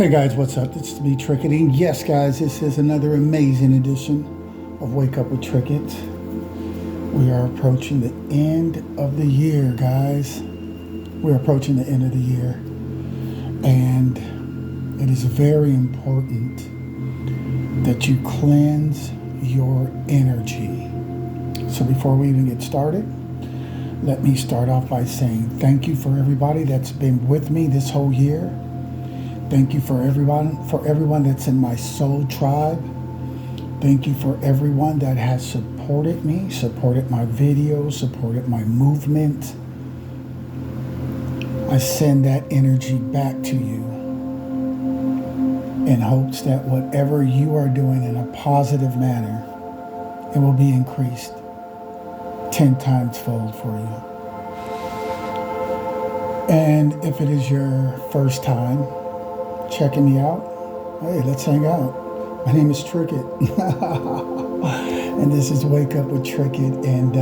Hey guys, what's up? This is me, Trickett. And yes, guys, this is another amazing edition of Wake Up with Trickett. We are approaching the end of the year, guys. We're approaching the end of the year. And it is very important that you cleanse your energy. So before we even get started, let me start off by saying thank you for everybody that's been with me this whole year. Thank you for everyone that's in my soul tribe. Thank you for everyone that has supported me, supported my videos, supported my movement. I send that energy back to you in hopes that whatever you are doing in a positive manner, it will be increased 10 times fold for you. And if it is your first time checking me out, hey, let's hang out. My name is Trickett, and this is Wake Up with Trickett, and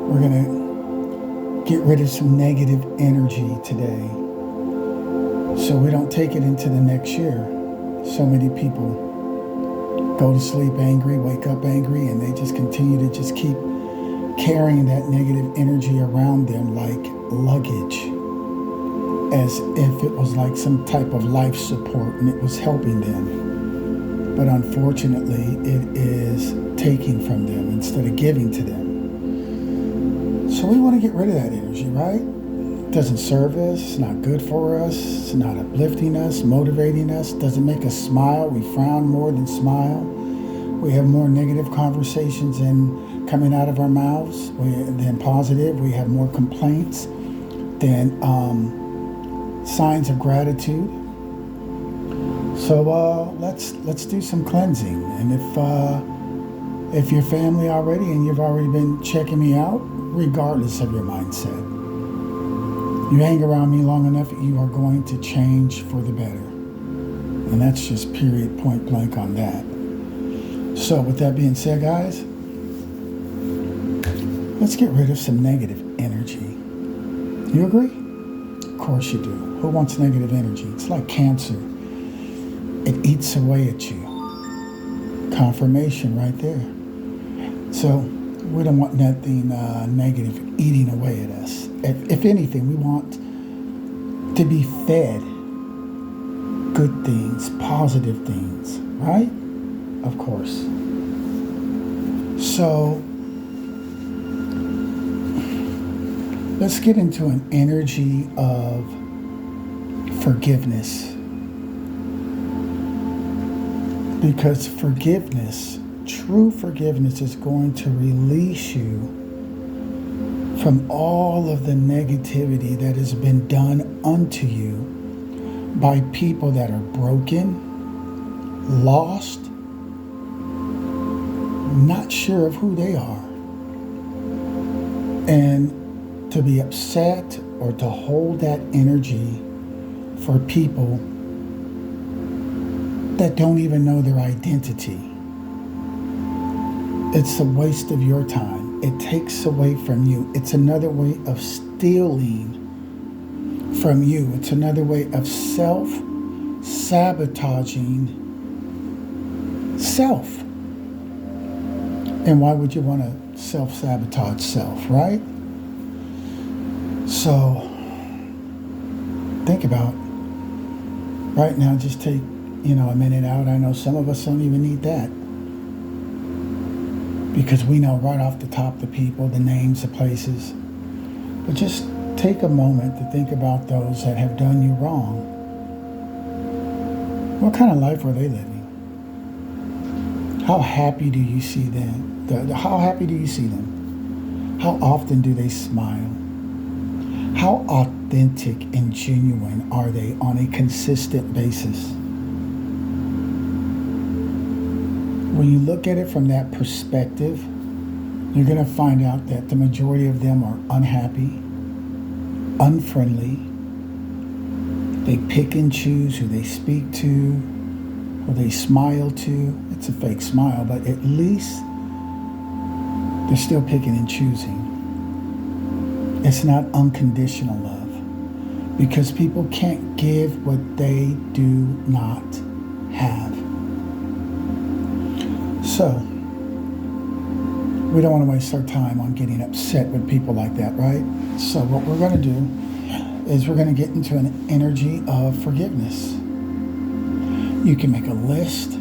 we're gonna get rid of some negative energy today so we don't take it into the next year. So many people go to sleep angry, wake up angry, and they just continue to just keep carrying that negative energy around them like luggage, as if it was like some type of life support and it was helping them. But unfortunately, it is taking from them instead of giving to them. So we want to get rid of that energy, right? It doesn't serve us, it's not good for us, it's not uplifting us, motivating us, doesn't make us smile. We frown more than smile. We have more negative conversations coming out of our mouths than positive. We have more complaints than signs of gratitude. So let's do some cleansing. And if you're family already and you've already been checking me out, regardless of your mindset, you hang around me long enough, you are going to change for the better. And that's just period, point blank on that. So with that being said, guys, let's get rid of some negative energy. You agree? Of course you do. Who wants negative energy? It's like cancer. It eats away at you. Confirmation right there. So we don't want nothing negative eating away at us. If anything, we want to be fed good things, positive things, right? Of course. So let's get into an energy of forgiveness. Because forgiveness, true forgiveness, is going to release you from all of the negativity that has been done unto you by people that are broken, lost, not sure of who they are. And to be upset or to hold that energy for people that don't even know their identity. It's a waste of your time. It takes away from you. It's another way of stealing from you. It's another way of self-sabotaging self. And why would you want to self-sabotage self, right? So think about right now, just take a minute out. I know some of us don't even need that, because we know right off the top the people, the names, the places. But just take a moment to think about those that have done you wrong. What kind of life were they living? How happy do you see them? How happy do you see them? How often do they smile? How authentic and genuine are they on a consistent basis? When you look at it from that perspective, you're going to find out that the majority of them are unhappy, unfriendly. They pick and choose who they speak to, who they smile to. It's a fake smile, but at least they're still picking and choosing. It's not unconditional love. because people can't give what they do not have. So, we don't want to waste our time on getting upset with people like that, right? So what we're going to do is we're going to get into an energy of forgiveness. You can make a list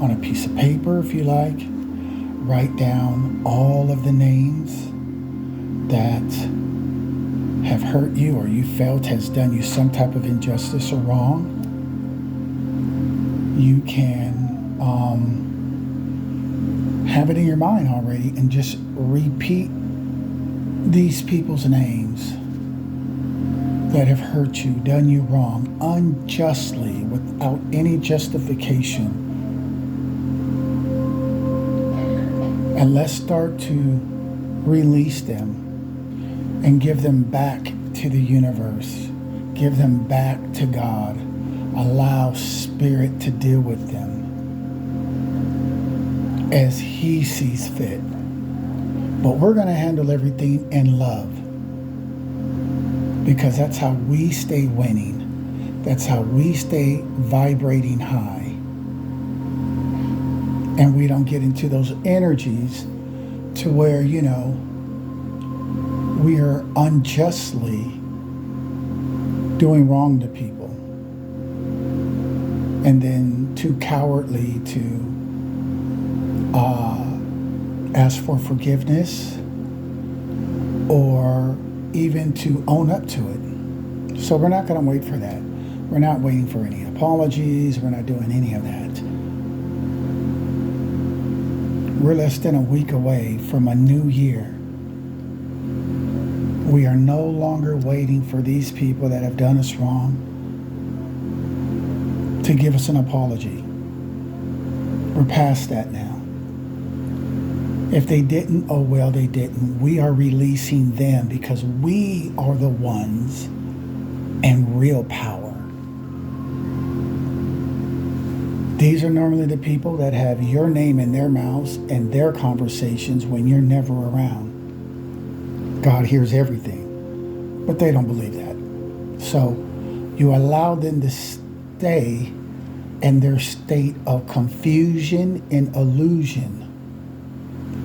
on a piece of paper if you like. Write down all of the names that have hurt you or you felt has done you some type of injustice or wrong. You can have it in your mind already and just repeat these people's names that have hurt you, done you wrong, unjustly, without any justification. And let's start to release them and give them back to the universe. Give them back to God. Allow Spirit to deal with them as He sees fit. But we're going to handle everything in love, because that's how we stay winning. That's how we stay vibrating high. And we don't get into those energies to where, we are unjustly doing wrong to people. And then too cowardly to ask for forgiveness or even to own up to it. So we're not going to wait for that. We're not waiting for any apologies. We're not doing any of that. We're less than a week away from a new year. We are no longer waiting for these people that have done us wrong to give us an apology. We're past that now. If they didn't, oh well, they didn't. We are releasing them because we are the ones in real power. These are normally the people that have your name in their mouths and their conversations when you're never around. God hears everything, but they don't believe that. So you allow them to stay in their state of confusion and illusion,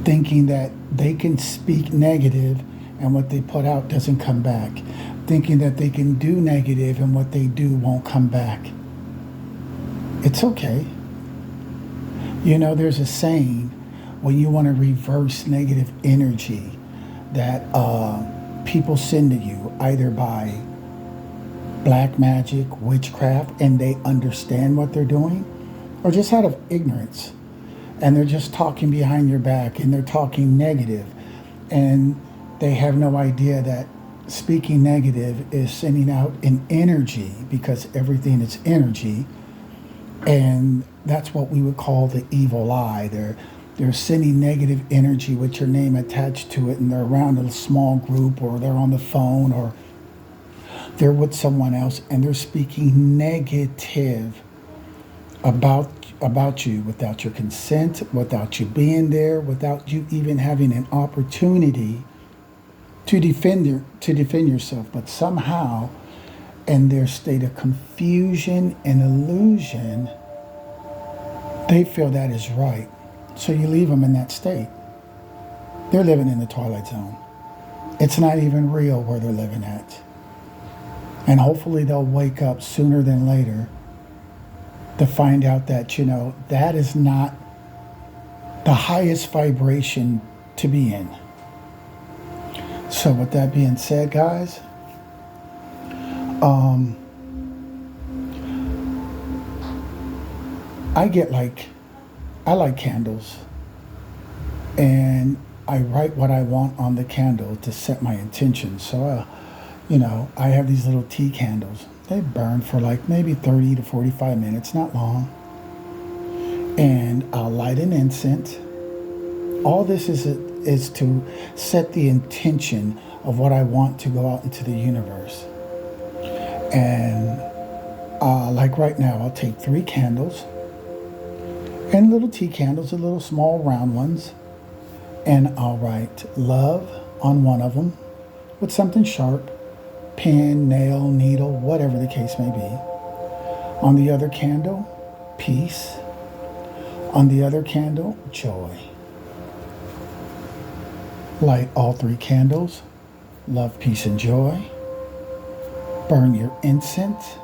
thinking that they can speak negative and what they put out doesn't come back, thinking that they can do negative and what they do won't come back. It's okay. There's a saying when you want to reverse negative energy that people send to you either by black magic, witchcraft, and they understand what they're doing, or just out of ignorance. And they're just talking behind your back and they're talking negative. And they have no idea that speaking negative is sending out an energy, because everything is energy. And that's what we would call the evil eye. They're sending negative energy with your name attached to it, and they're around a small group, or they're on the phone, or they're with someone else, and they're speaking negative about you without your consent, without you being there, without you even having an opportunity to defend yourself. But somehow, in their state of confusion and illusion, they feel that is right. So you leave them in that state. They're living in the twilight zone. It's not even real where they're living at. And hopefully they'll wake up sooner than later to find out that, that is not the highest vibration to be in. So with that being said, guys, I like candles, and I write what I want on the candle to set my intention. So, I have these little tea candles. They burn for like maybe 30 to 45 minutes, not long. And I'll light an incense. All this is to set the intention of what I want to go out into the universe. And like right now, I'll take 3 candles and little tea candles, the little small round ones, and I'll write love on one of them with something sharp, pen, nail, needle, whatever the case may be. On the other candle, peace. On the other candle, joy. Light all 3 candles, love, peace, and joy. Burn your incense.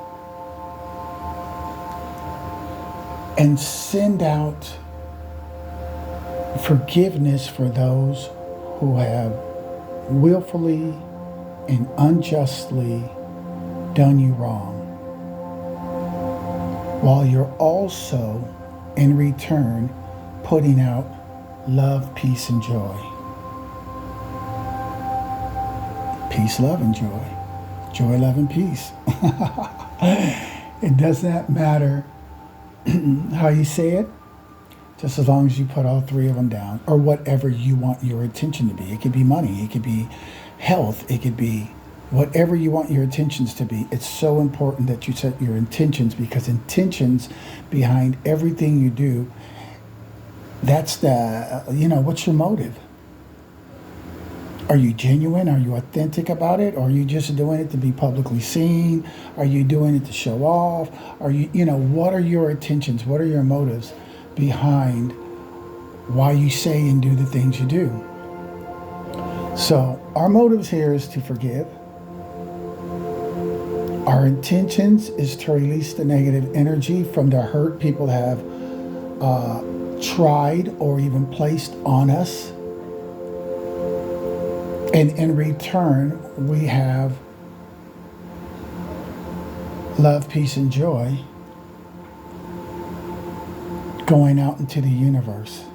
And send out forgiveness for those who have willfully and unjustly done you wrong, while you're also, in return, putting out love, peace, and joy. Peace, love, and joy. Joy, love, and peace. It does not matter how you say it, just as long as you put all 3 of them down, or whatever you want your attention to be. It could be money, it could be health, it could be whatever you want your intentions to be. It's so important that you set your intentions, because intentions behind everything you do, that's the, what's your motive? Are you genuine? Are you authentic about it? Or are you just doing it to be publicly seen? Are you doing it to show off? Are you, what are your intentions? What are your motives behind why you say and do the things you do? So our motives here is to forgive. Our intentions is to release the negative energy from the hurt people have tried or even placed on us. And in return, we have love, peace, and joy going out into the universe.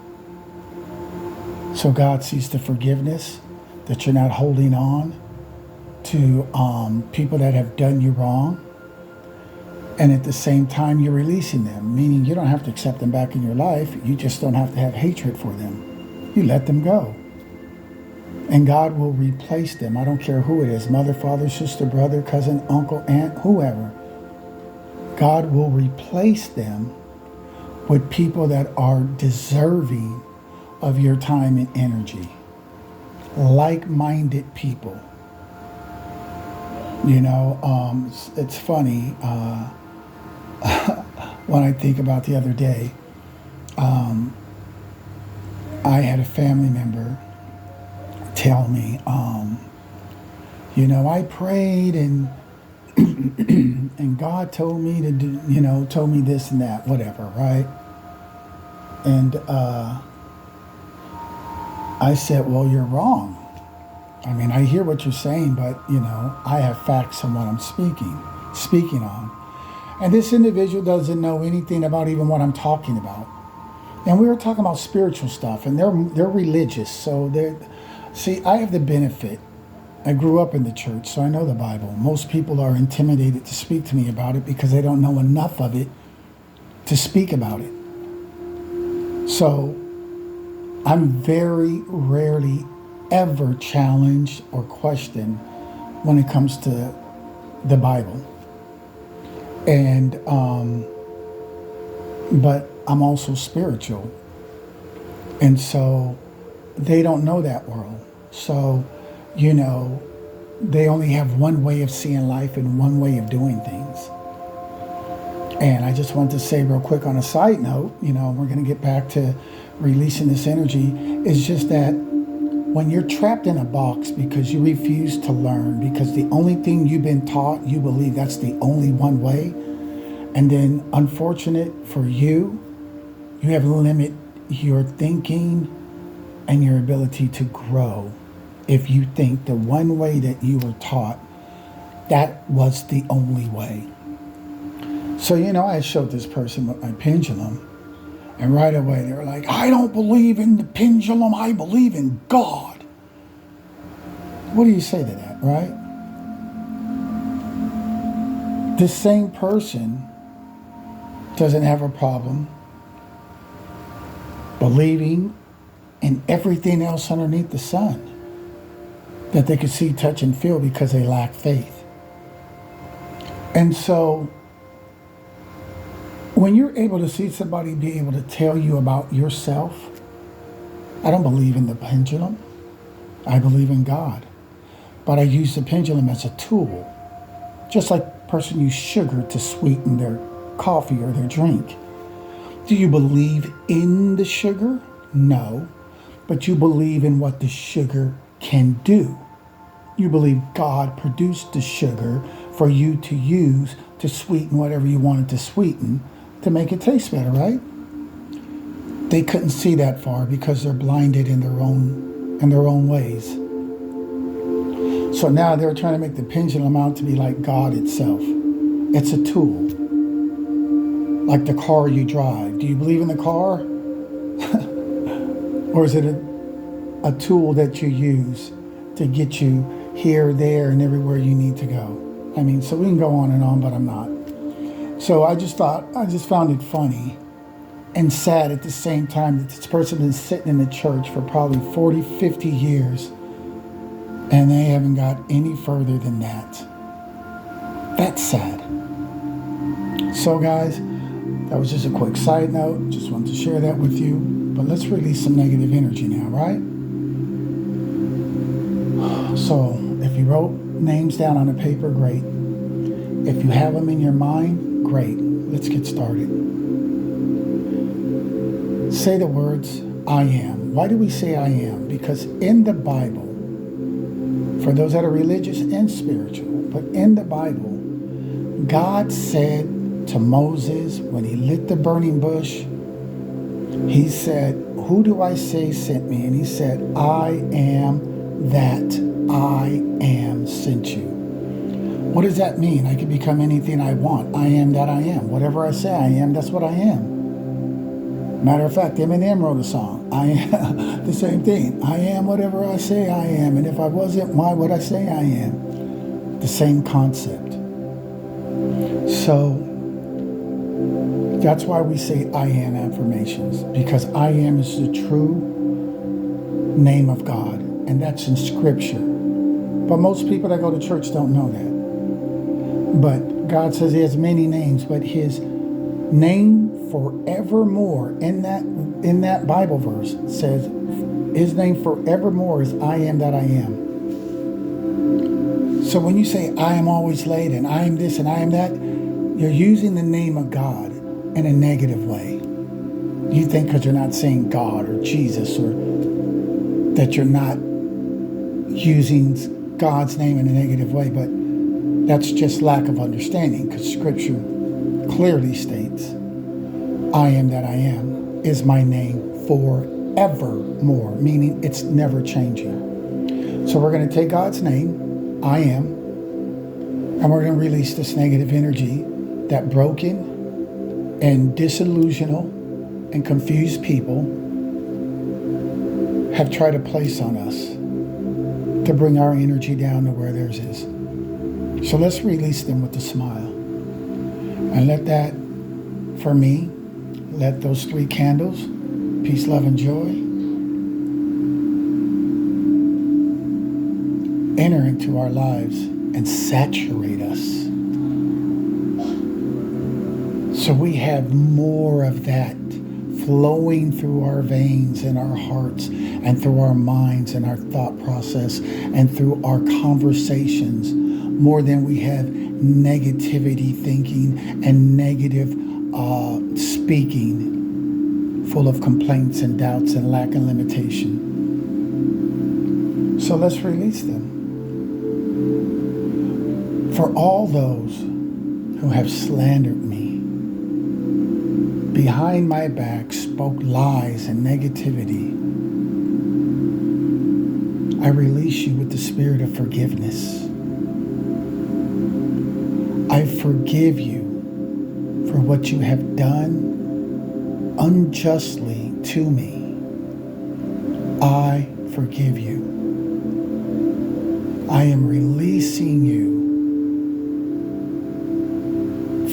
So God sees the forgiveness, that you're not holding on to people that have done you wrong. And at the same time, you're releasing them, meaning you don't have to accept them back in your life. You just don't have to have hatred for them. You let them go. And God will replace them. I don't care who it is, mother, father, sister, brother, cousin, uncle, aunt, whoever. God will replace them with people that are deserving of your time and energy. Like-minded people. It's funny when I think about the other day, I had a family member tell me, I prayed and and God told me to do, told me this and that, whatever, right? And I said, well, you're wrong. I mean, I hear what you're saying, but, I have facts on what I'm speaking on. And this individual doesn't know anything about even what I'm talking about. And we were talking about spiritual stuff, and they're religious. So see, I have the benefit. I grew up in the church, so I know the Bible. Most people are intimidated to speak to me about it because they don't know enough of it to speak about it. So I'm very rarely ever challenged or questioned when it comes to the Bible. And but I'm also spiritual. And so they don't know that world. So, they only have one way of seeing life and one way of doing things. And I just want to say real quick on a side note, we're going to get back to releasing this energy. It's just that when you're trapped in a box because you refuse to learn, because the only thing you've been taught, you believe that's the only one way. And then unfortunate for you, you have limited your thinking and your ability to grow if you think the one way that you were taught, that was the only way. So, I showed this person with my pendulum, and right away they were like, I don't believe in the pendulum, I believe in God. What do you say to that, right? This same person doesn't have a problem believing in everything else underneath the sun that they could see, touch, and feel because they lack faith. And so when you're able to see somebody be able to tell you about yourself, I don't believe in the pendulum, I believe in God. but I use the pendulum as a tool. Just like a person uses sugar to sweeten their coffee or their drink. Do you believe in the sugar? No, but you believe in what the sugar can do. You believe God produced the sugar for you to use to sweeten whatever you wanted to sweeten to make it taste better, right? They couldn't see that far because they're blinded in their own ways. So now they're trying to make the pendulum out to be like God itself. It's a tool. Like the car you drive. Do you believe in the car? Or is it a tool that you use to get you here, there, and everywhere you need to go? I mean, so we can go on and on, but I'm not. So I just found it funny and sad at the same time that this person has been sitting in the church for probably 40, 50 years, and they haven't got any further than that. That's sad. So guys, that was just a quick side note. Just wanted to share that with you. But let's release some negative energy now, right? So if you wrote names down on a paper, great. If you have them in your mind, great. Let's get started. Say the words, I am. Why do we say I am? Because in the Bible, for those that are religious and spiritual, but in the Bible, God said to Moses when he lit the burning bush, he said, who do I say sent me? And he said, I am that I am sent you. What does that mean? I can become anything I want. I am that I am. Whatever I say I am, that's what I am. Matter of fact, Eminem wrote a song. I am the same thing. I am whatever I say I am. And if I wasn't, why would I say I am? The same concept. So that's why we say I am affirmations, because I am is the true name of God, and that's in Scripture. But most people that go to church don't know that. But God says He has many names, but His name forevermore in that Bible verse says His name forevermore is I am that I am. So when you say I am always late and I am this and I am that, you're using the name of God in a negative way. You think because you're not saying God or Jesus, or that you're not using God's name in a negative way, but that's just lack of understanding, because Scripture clearly states, I am that I am is my name forevermore, meaning it's never changing. So we're going to take God's name, I am, and we're going to release this negative energy that broken and disillusional and confused people have tried to place on us to bring our energy down to where theirs is. So let's release them with a smile. And let that, for me, let those 3 candles, peace, love, and joy, enter into our lives and saturate us. So we have more of that flowing through our veins and our hearts and through our minds and our thought process and through our conversations, more than we have negativity thinking and negative speaking, full of complaints and doubts and lack and limitation. So let's release them. For all those who have slandered me, behind my back spoke lies and negativity, I release you with the spirit of forgiveness. I forgive you for what you have done unjustly to me. I forgive you. I am releasing you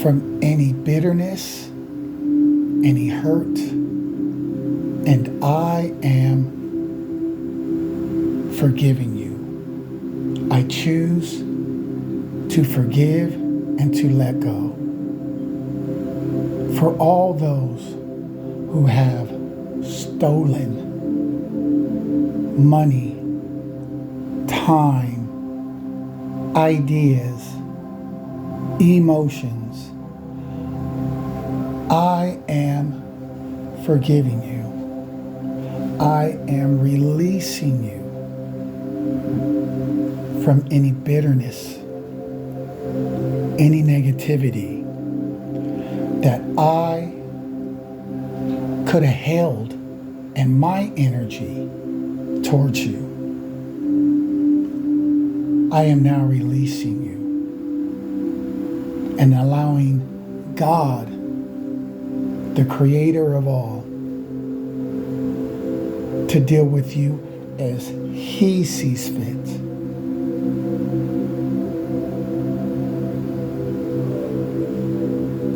from any bitterness, any hurt, and I am forgiving you. I choose to forgive and to let go. For all those who have stolen money, time, ideas, emotions. I am forgiving you. I am releasing you from any bitterness, any negativity that I could have held in my energy towards you. I am now releasing you and allowing God, the creator of all, to deal with you as He sees fit.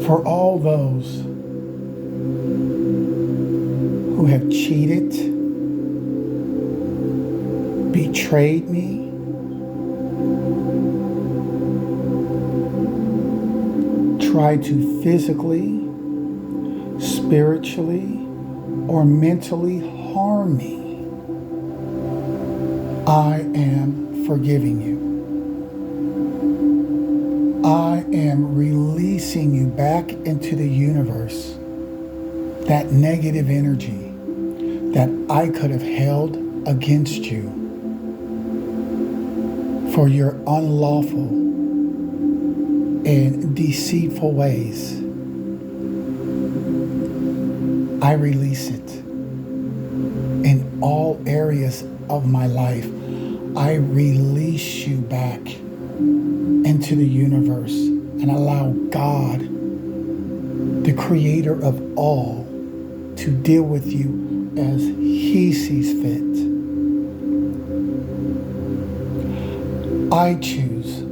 For all those who have cheated, betrayed me, tried to physically, spiritually, or mentally harm me, I am forgiving you. I am releasing you back into the universe, that negative energy that I could have held against you for your unlawful and deceitful ways. I release it in all areas of my life. I release you back into the universe and allow God, the creator of all, to deal with you as He sees fit. I choose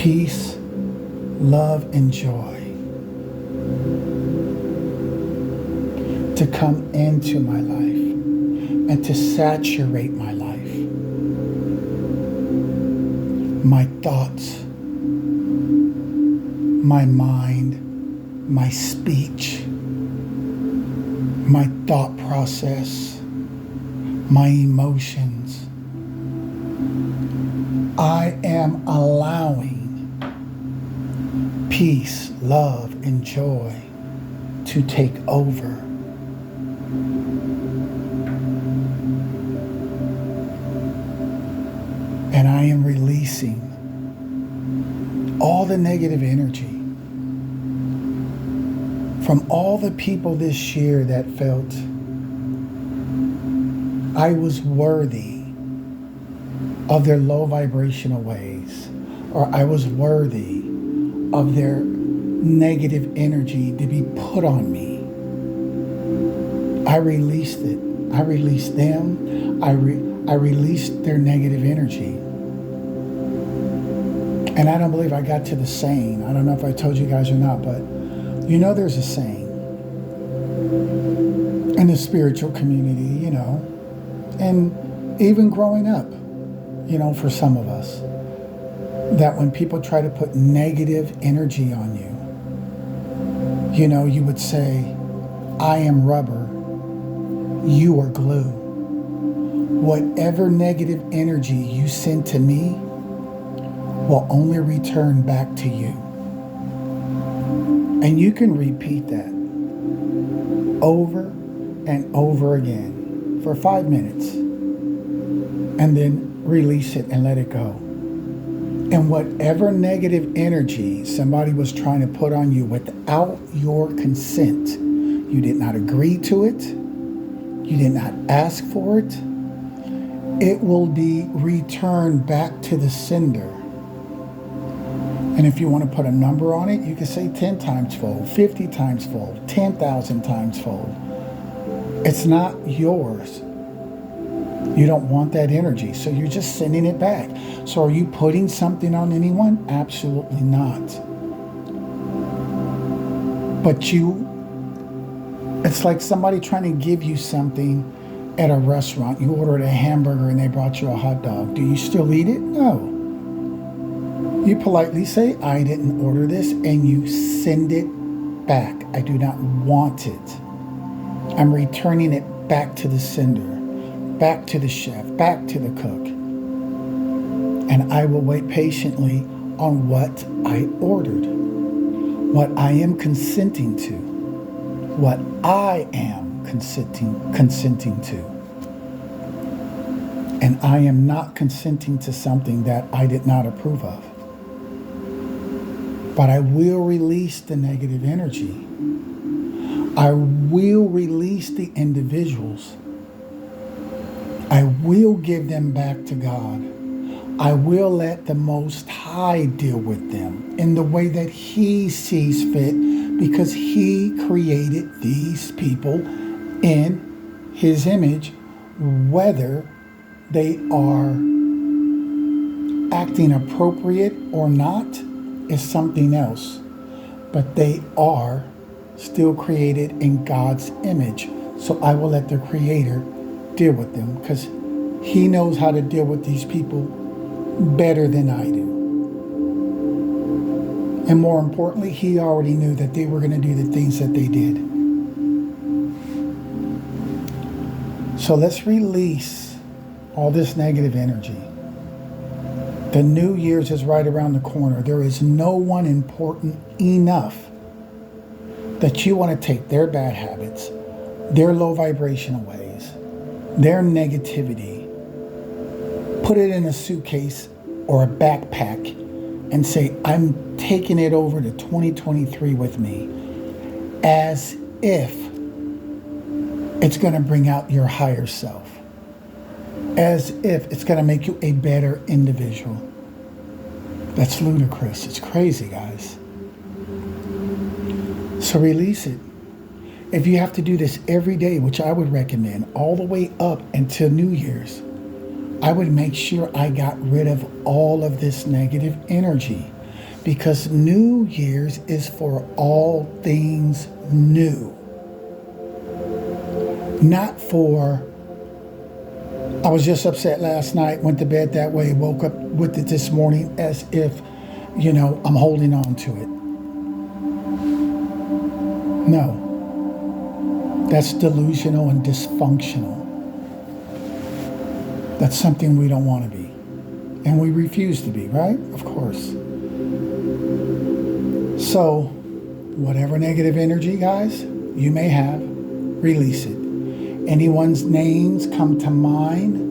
peace, love, and joy to come into my life and to saturate my life. My thoughts, my mind, my speech, my thought process, my emotions. I am allowing peace, love, and joy to take over. And I am releasing all the negative energy from all the people this year that felt I was worthy of their low vibrational ways, or I was worthy of their negative energy to be put on me. I released it. I released them. I released their negative energy. And I don't believe I got to the saying. I don't know if I told you guys or not, but you know there's a saying in the spiritual community, you know, and even growing up, you know, for some of us, that when people try to put negative energy on you, you know, you would say, I am rubber, you are glue. Whatever negative energy you send to me will only return back to you. And you can repeat that over and over again for 5 minutes and then release it and let it go. And whatever negative energy somebody was trying to put on you without your consent, you did not agree to it, you did not ask for it, it will be returned back to the sender. And if you want to put a number on it, you can say 10 times fold, 50 times fold, 10,000 times fold. It's not yours. You don't want that energy, so you're just sending it back. So are you putting something on anyone? Absolutely not. But it's like somebody trying to give you something at a restaurant. You ordered a hamburger and they brought you a hot dog. Do you still eat it? No. You politely say, I didn't order this, and you send it back. I do not want it. I'm returning it back to the sender, back to the chef, back to the cook. And I will wait patiently on what I ordered, what I am consenting to, what I am consenting to. And I am not consenting to something that I did not approve of. But I will release the negative energy. I will release the individuals. I will give them back to God. I will let the Most High deal with them in the way that He sees fit, because He created these people in His image, whether they are acting appropriate or not is something else. But they are still created in God's image. So I will let the Creator deal with them, because He knows how to deal with these people better than I do. And more importantly, He already knew that they were going to do the things that they did. So let's release all this negative energy. The New Year's is right around the corner. There is no one important enough that you want to take their bad habits, their low vibrational ways, their negativity, put it in a suitcase or a backpack and say, I'm taking it over to 2023 with me, as if it's going to bring out your higher self, as if it's going to make you a better individual. That's ludicrous. It's crazy, guys. So release it. If you have to do this every day, which I would recommend, all the way up until New Year's, I would make sure I got rid of all of this negative energy, because New Year's is for all things new. Not for, I was just upset last night, went to bed that way, woke up with it this morning, as if, I'm holding on to it. No. That's delusional and dysfunctional. That's something we don't want to be. And we refuse to be, right? Of course. So, whatever negative energy, guys, you may have, release it. Anyone's names come to mind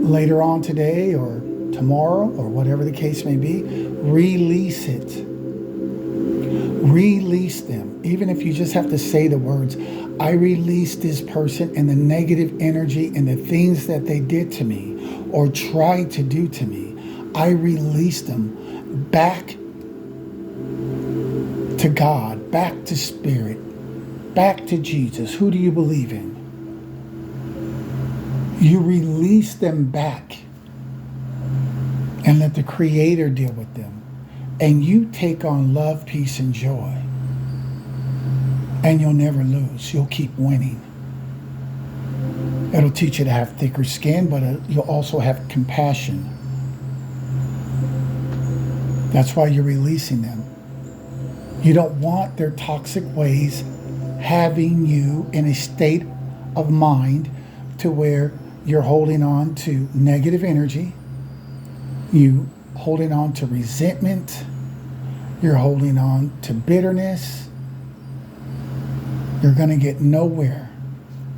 later on today or tomorrow, or whatever the case may be, release it. Release them. Even if you just have to say the words, I release this person and the negative energy and the things that they did to me or tried to do to me. I release them back to God, back to Spirit, back to Jesus. Who do you believe in? You release them back and let the Creator deal with them. And you take on love, peace, and joy. And you'll never lose. You'll keep winning. It'll teach you to have thicker skin, but you'll also have compassion. That's why you're releasing them. You don't want their toxic ways having you in a state of mind to where you're holding on to negative energy. You holding on to resentment. You're holding on to bitterness. You're going to get nowhere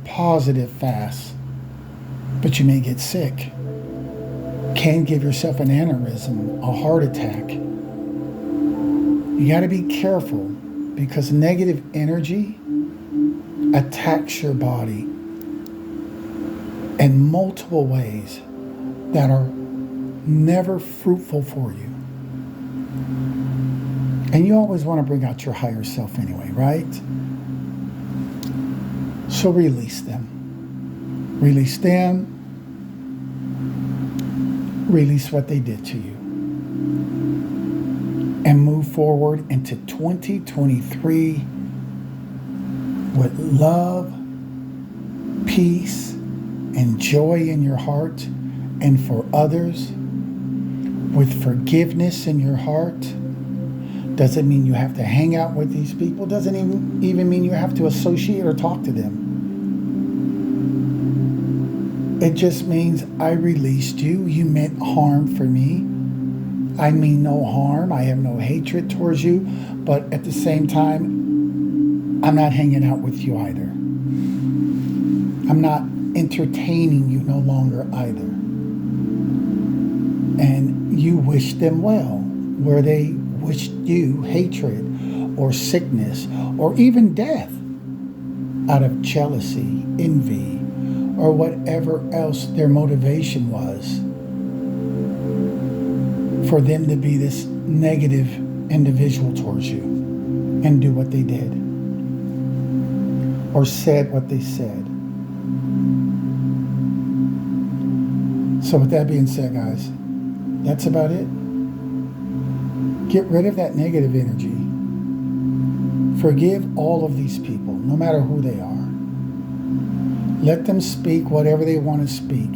positive fast, but you may get sick. Can give yourself an aneurysm, a heart attack. You got to be careful, because negative energy attacks your body in multiple ways that are never fruitful for you. And you always want to bring out your higher self anyway, right? So release them. Release them. Release what they did to you. And move forward into 2023 with love, peace, and joy in your heart and for others, with forgiveness in your heart. Doesn't mean you have to hang out with these people. Doesn't even mean you have to associate or talk to them. It just means I released you. You meant harm for me. I mean no harm. I have no hatred towards you. But at the same time, I'm not hanging out with you either. I'm not entertaining you no longer either. And you wish them well, where they wished you hatred or sickness or even death out of jealousy, envy, or whatever else their motivation was for them to be this negative individual towards you and do what they did or said what they said. So with that being said, guys, that's about it. Get rid of that negative energy. Forgive all of these people, no matter who they are. Let them speak whatever they want to speak.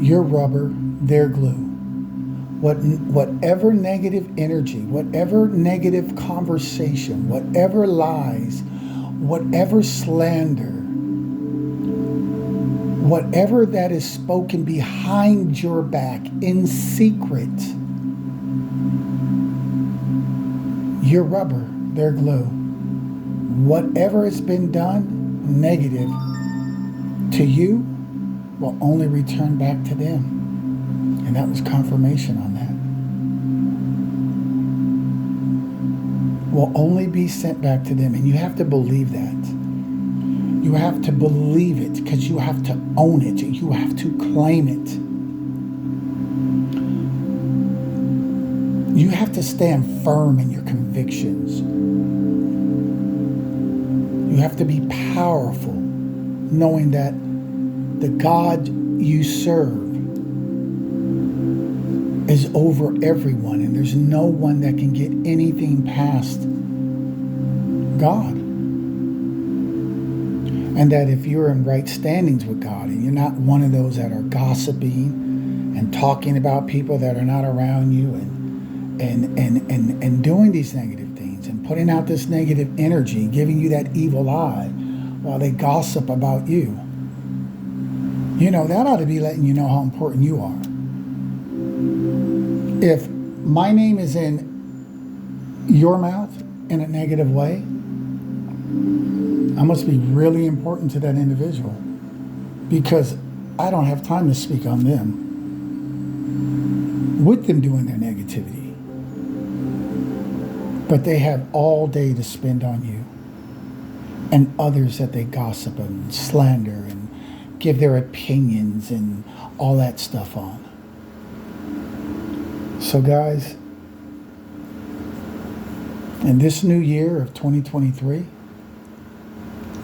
You're rubber, they're glue. Whatever negative energy, whatever negative conversation, whatever lies, whatever slander, whatever that is spoken behind your back in secret, you're rubber, they're glue. Whatever has been done negative to you will only return back to them. And that was confirmation on that. Will only be sent back to them. And you have to believe that. You have to believe it because you have to own it. You have to claim it. You have to stand firm in your convictions. You have to be powerful, knowing that the God you serve is over everyone, and there's no one that can get anything past God. And that if you're in right standings with God, and you're not one of those that are gossiping and talking about people that are not around you and doing these negative things and putting out this negative energy, giving you that evil eye while they gossip about you, you know, that ought to be letting you know how important you are. If my name is in your mouth in a negative way, I must be really important to that individual because I don't have time to speak on them with them doing their negativity. But they have all day to spend on you and others that they gossip and slander and give their opinions and all that stuff on. So guys, in this new year of 2023,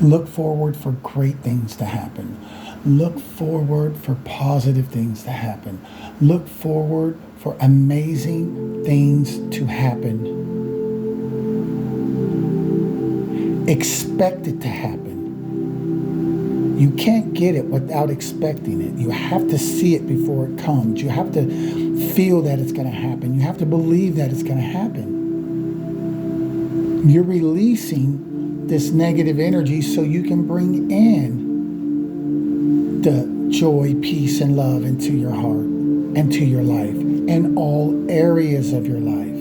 look forward for great things to happen. Look forward for positive things to happen. Look forward for amazing things to happen. Expect it to happen. You can't get it without expecting it. You have to see it before it comes. You have to feel that it's going to happen. You have to believe that it's going to happen. You're releasing this negative energy so you can bring in the joy, peace, and love into your heart, into your life, in all areas of your life.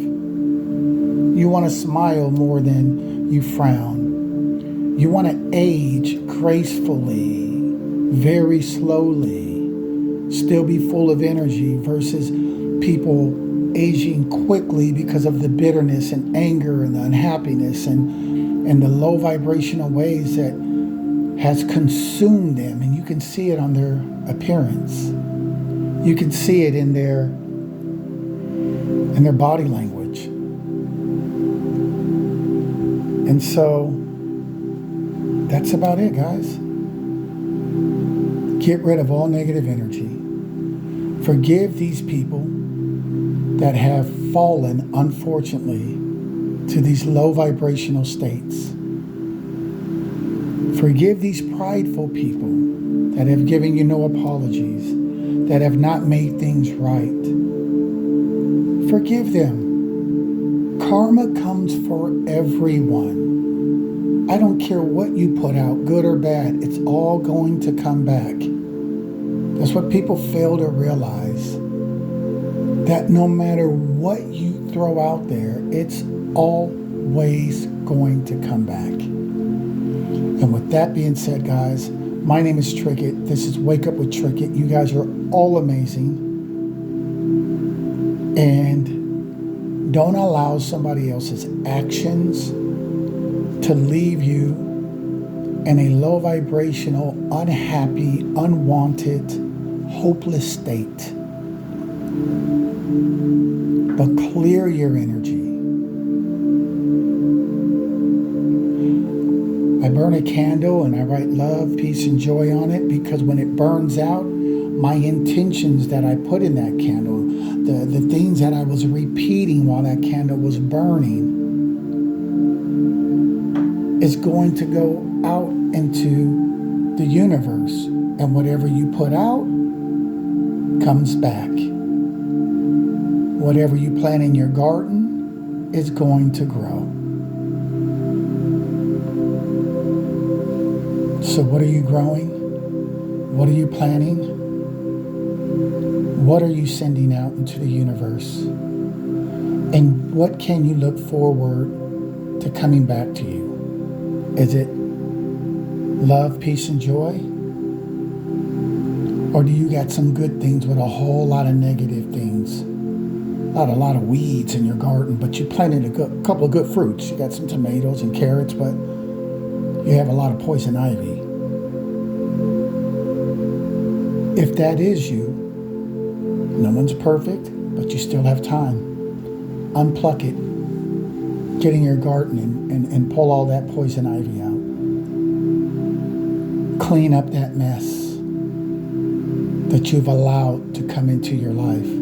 You want to smile more than you frown. You want to age gracefully, very slowly, still be full of energy versus people aging quickly because of the bitterness and anger and the unhappiness and the low vibrational ways that has consumed them. And you can see it on their appearance. You can see it in their body language. And so that's about it, guys. Get rid of all negative energy. Forgive these people that have fallen, unfortunately, to these low vibrational states. Forgive these prideful people that have given you no apologies, that have not made things right. Forgive them. Karma comes for everyone. I don't care what you put out, good or bad, it's all going to come back. That's what people fail to realize. That no matter what you throw out there, it's always going to come back. And with that being said, guys, my name is Trickett. This is Wake Up with Trickett. You guys are all amazing. And don't allow somebody else's actions to leave you in a low vibrational, unhappy, unwanted, hopeless state. But clear your energy. I burn a candle and I write love, peace, and joy on it, because when it burns out, my intentions that I put in that candle, the things that I was repeating while that candle was burning, is going to go out into the universe. And whatever you put out comes back. Whatever you plant in your garden is going to grow. So what are you growing? What are you planting? What are you sending out into the universe? And what can you look forward to coming back to you? Is it love, peace, and joy? Or do you got some good things with a whole lot of negative things? A lot of weeds in your garden, but you planted a couple of good fruits. You got some tomatoes and carrots, but you have a lot of poison ivy. If that is you, no one's perfect, but you still have time. Unpluck it. Get in your garden and pull all that poison ivy out. Clean up that mess that you've allowed to come into your life.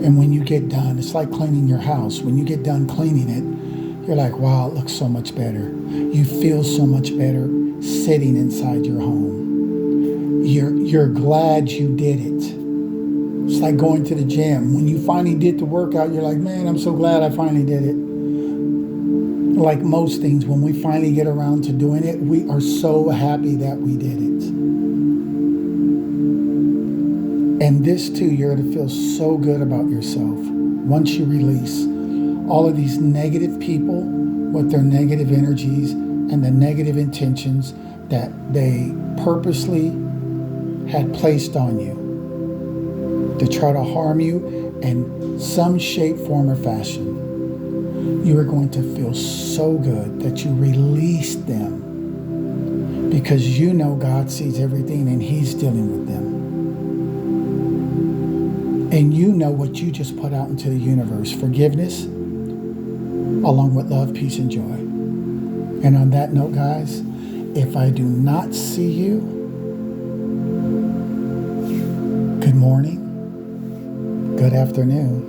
And when you get done, it's like cleaning your house. When you get done cleaning it, you're like, wow, it looks so much better. You feel so much better sitting inside your home. You're glad you did it. It's like going to the gym. When you finally did the workout, you're like, man, I'm so glad I finally did it. Like most things, when we finally get around to doing it, we are so happy that we did it. And this too, you're going to feel so good about yourself once you release all of these negative people with their negative energies and the negative intentions that they purposely had placed on you to try to harm you in some shape, form, or fashion. You are going to feel so good that you released them, because you know God sees everything and He's dealing with them. And you know what you just put out into the universe: forgiveness, along with love, peace, and joy. And on that note, guys, if I do not see you, good morning, good afternoon,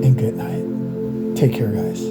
and good night. Take care, guys.